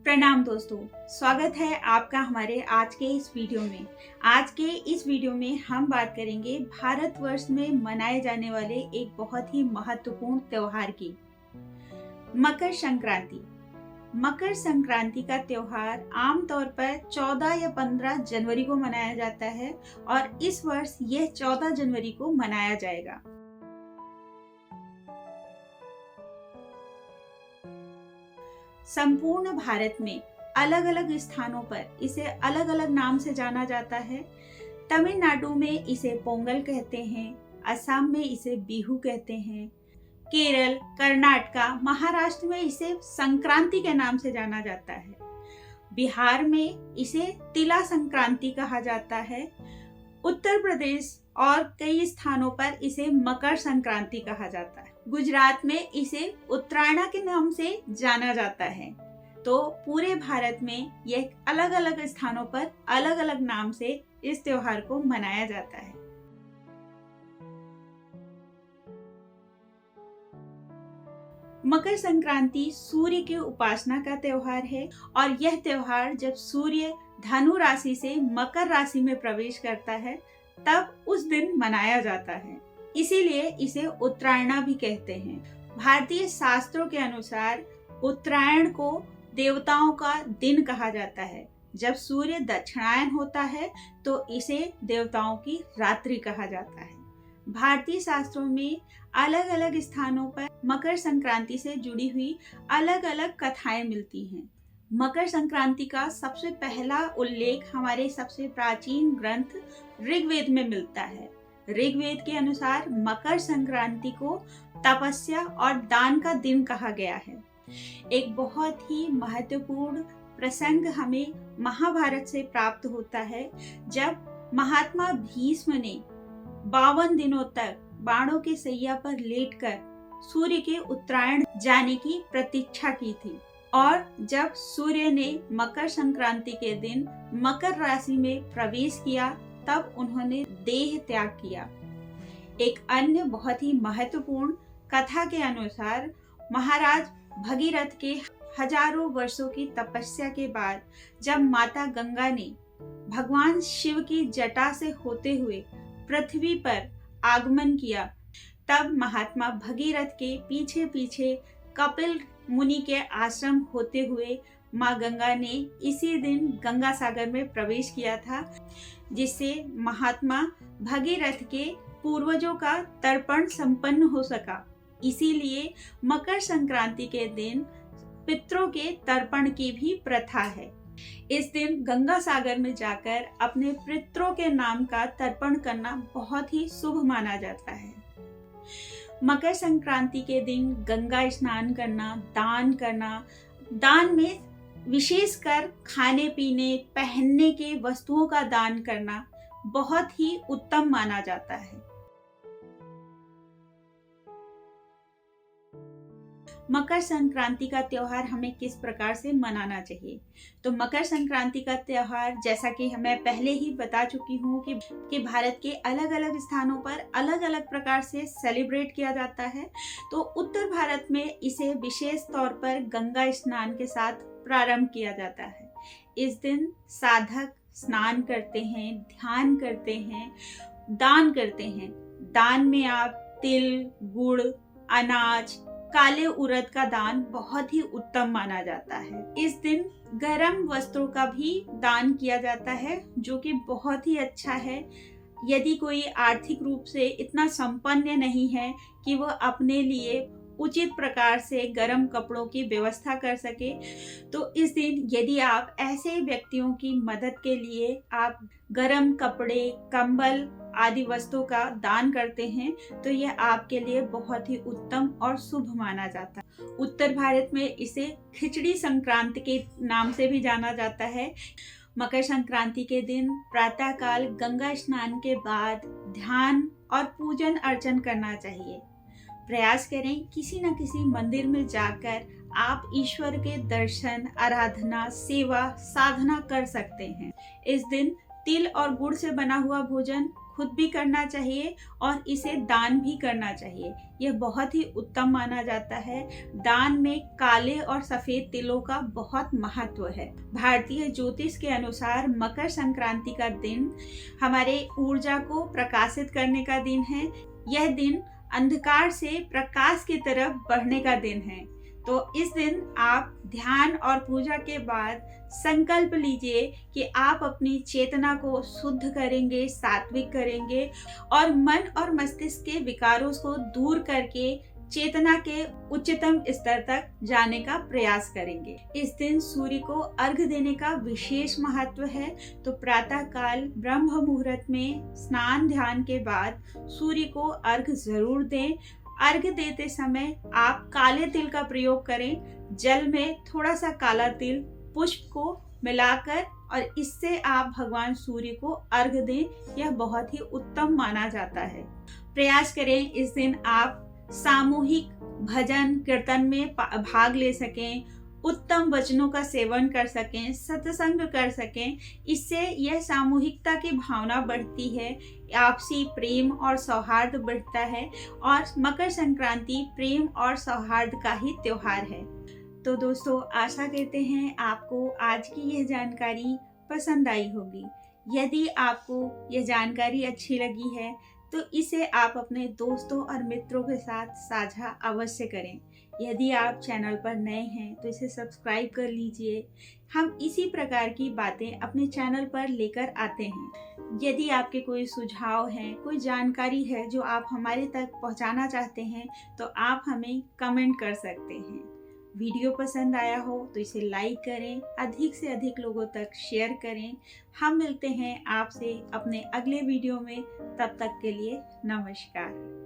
प्रणाम दोस्तों, स्वागत है आपका हमारे आज के इस वीडियो में। आज के इस वीडियो में हम बात करेंगे भारतवर्ष में मनाए जाने वाले एक बहुत ही महत्वपूर्ण त्योहार की, मकर संक्रांति। मकर संक्रांति का त्योहार आमतौर पर 14 या 15 जनवरी को मनाया जाता है और इस वर्ष यह 14 जनवरी को मनाया जाएगा। संपूर्ण भारत में अलग अलग स्थानों पर इसे अलग अलग नाम से जाना जाता है। तमिलनाडु में इसे पोंगल कहते हैं, असम में इसे बिहू कहते हैं, केरल, कर्नाटक, महाराष्ट्र में इसे संक्रांति के नाम से जाना जाता है, बिहार में इसे तिला संक्रांति कहा जाता है, उत्तर प्रदेश और कई स्थानों पर इसे मकर संक्रांति कहा जाता है, गुजरात में इसे उत्तरायण के नाम से जाना जाता है। तो पूरे भारत में यह अलग अलग स्थानों पर अलग अलग नाम से इस त्योहार को मनाया जाता है। मकर संक्रांति सूर्य की उपासना का त्योहार है और यह त्योहार जब सूर्य धनु राशि से मकर राशि में प्रवेश करता है तब उस दिन मनाया जाता है, इसीलिए इसे उत्तरायण भी कहते हैं। भारतीय शास्त्रों के अनुसार उत्तरायण को देवताओं का दिन कहा जाता है। जब सूर्य दक्षिणायन होता है तो इसे देवताओं की रात्रि कहा जाता है। भारतीय शास्त्रों में अलग अलग स्थानों पर मकर संक्रांति से जुड़ी हुई अलग अलग कथाएं मिलती हैं। मकर संक्रांति का सबसे पहला उल्लेख हमारे सबसे प्राचीन ग्रंथ ऋग्वेद में मिलता है। ऋग्वेद के अनुसार मकर संक्रांति को तपस्या और दान का दिन कहा गया है। एक बहुत ही महत्वपूर्ण प्रसंग हमें महाभारत से प्राप्त होता है, जब महात्मा भीष्म ने 52 दिनों तक बाणों के सैया पर लेटकर सूर्य के उत्तरायण जाने की प्रतीक्षा की थी और जब सूर्य ने मकर संक्रांति के दिन मकर राशि में प्रवेश किया तब उन्होंने देह त्याग किया। एक अन्य बहुत ही महत्वपूर्ण कथा के अनुसार महाराज भगीरथ के हजारों वर्षों की तपस्या के बाद जब माता गंगा ने भगवान शिव की जटा से होते हुए पृथ्वी पर आगमन किया, तब महात्मा भगीरथ के पीछे पीछे कपिल मुनि के आश्रम होते हुए माँ गंगा ने इसी दिन गंगा सागर में प्रवेश किया था, जिससे महात्मा भगीरथ के पूर्वजों का तर्पण संपन्न हो सका। इसीलिए मकर संक्रांति के दिन पितरों के तर्पण की भी प्रथा है। इस दिन गंगा सागर में जाकर अपने पितरों के नाम का तर्पण करना बहुत ही शुभ माना जाता है। मकर संक्रांति के दिन गंगा स्नान करना, दान में विशेषकर खाने पीने पहनने के वस्तुओं का दान करना बहुत ही उत्तम माना जाता है। मकर संक्रांति का त्योहार हमें किस प्रकार से मनाना चाहिए? तो मकर संक्रांति का त्योहार, जैसा कि मैं पहले ही बता चुकी हूँ कि भारत के अलग अलग स्थानों पर अलग अलग प्रकार से सेलिब्रेट किया जाता है। तो उत्तर भारत में इसे विशेष तौर पर गंगा स्नान के साथ प्रारंभ किया जाता है। इस दिन साधक स्नान करते हैं, ध्यान करते हैं, दान करते हैं। दान में आप तिल, गुड़, अनाज, काले उड़द का दान बहुत ही उत्तम माना जाता है। इस दिन गर्म वस्त्रों का भी दान किया जाता है, जो कि बहुत ही अच्छा है। यदि कोई आर्थिक रूप से इतना संपन्न नहीं है कि वह अपने लिए उचित प्रकार से गर्म कपड़ों की व्यवस्था कर सके, तो इस दिन यदि आप ऐसे व्यक्तियों की मदद के लिए आप गर्म कपड़े, कंबल आदि वस्तुओं का दान करते हैं तो यह आपके लिए बहुत ही उत्तम और शुभ माना जाता है। उत्तर भारत में इसे खिचड़ी संक्रांति के नाम से भी जाना जाता है। मकर संक्रांति के दिन प्रातःकाल गंगा स्नान के बाद ध्यान और पूजन अर्चन करना चाहिए। प्रयास करें किसी न किसी मंदिर में जाकर आप ईश्वर के दर्शन, आराधना, सेवा, साधना कर सकते हैं। इस दिन तिल और गुड़ से बना हुआ भोजन खुद भी करना चाहिए और इसे दान भी करना चाहिए। यह बहुत ही उत्तम माना जाता है। दान में काले और सफेद तिलों का बहुत महत्व है। भारतीय ज्योतिष के अनुसार मकर संक्रांति का दिन हमारे ऊर्जा को प्रकाशित करने का दिन है। यह दिन अंधकार से प्रकाश की तरफ बढ़ने का दिन है। तो इस दिन आप ध्यान और पूजा के बाद संकल्प लीजिए कि आप अपनी चेतना को शुद्ध करेंगे, सात्विक करेंगे और मन और मस्तिष्क के विकारों को दूर करके चेतना के उच्चतम स्तर तक जाने का प्रयास करेंगे। इस दिन सूर्य को अर्घ्य देने का विशेष महत्व है। तो प्रातः काल ब्रह्म मुहूर्त में स्नान ध्यान के बाद सूर्य को अर्घ्य जरूर दें। अर्घ्य देते समय आप काले तिल का प्रयोग करें। जल में थोड़ा सा काला तिल पुष्प को मिलाकर और इससे आप भगवान सूर्य को अर्घ्य दें। यह बहुत ही उत्तम माना जाता है। प्रयास करें इस दिन आप सामूहिक भजन कीर्तन में भाग ले सकें, उत्तम वचनों का सेवन कर सकें, सत्संग कर सकें। इससे यह सामूहिकता की भावना बढ़ती है, आपसी प्रेम और सौहार्द बढ़ता है और मकर संक्रांति प्रेम और सौहार्द का ही त्योहार है। तो दोस्तों, आशा करते हैं आपको आज की यह जानकारी पसंद आई होगी। यदि आपको यह जानकारी अच्छी लगी है तो इसे आप अपने दोस्तों और मित्रों के साथ साझा अवश्य करें। यदि आप चैनल पर नए हैं तो इसे सब्सक्राइब कर लीजिए। हम इसी प्रकार की बातें अपने चैनल पर लेकर आते हैं। यदि आपके कोई सुझाव हैं, कोई जानकारी है जो आप हमारे तक पहुंचाना चाहते हैं तो आप हमें कमेंट कर सकते हैं। वीडियो पसंद आया हो तो इसे लाइक करें, अधिक से अधिक लोगों तक शेयर करें। हम मिलते हैं आपसे अपने अगले वीडियो में। तब तक के लिए नमस्कार।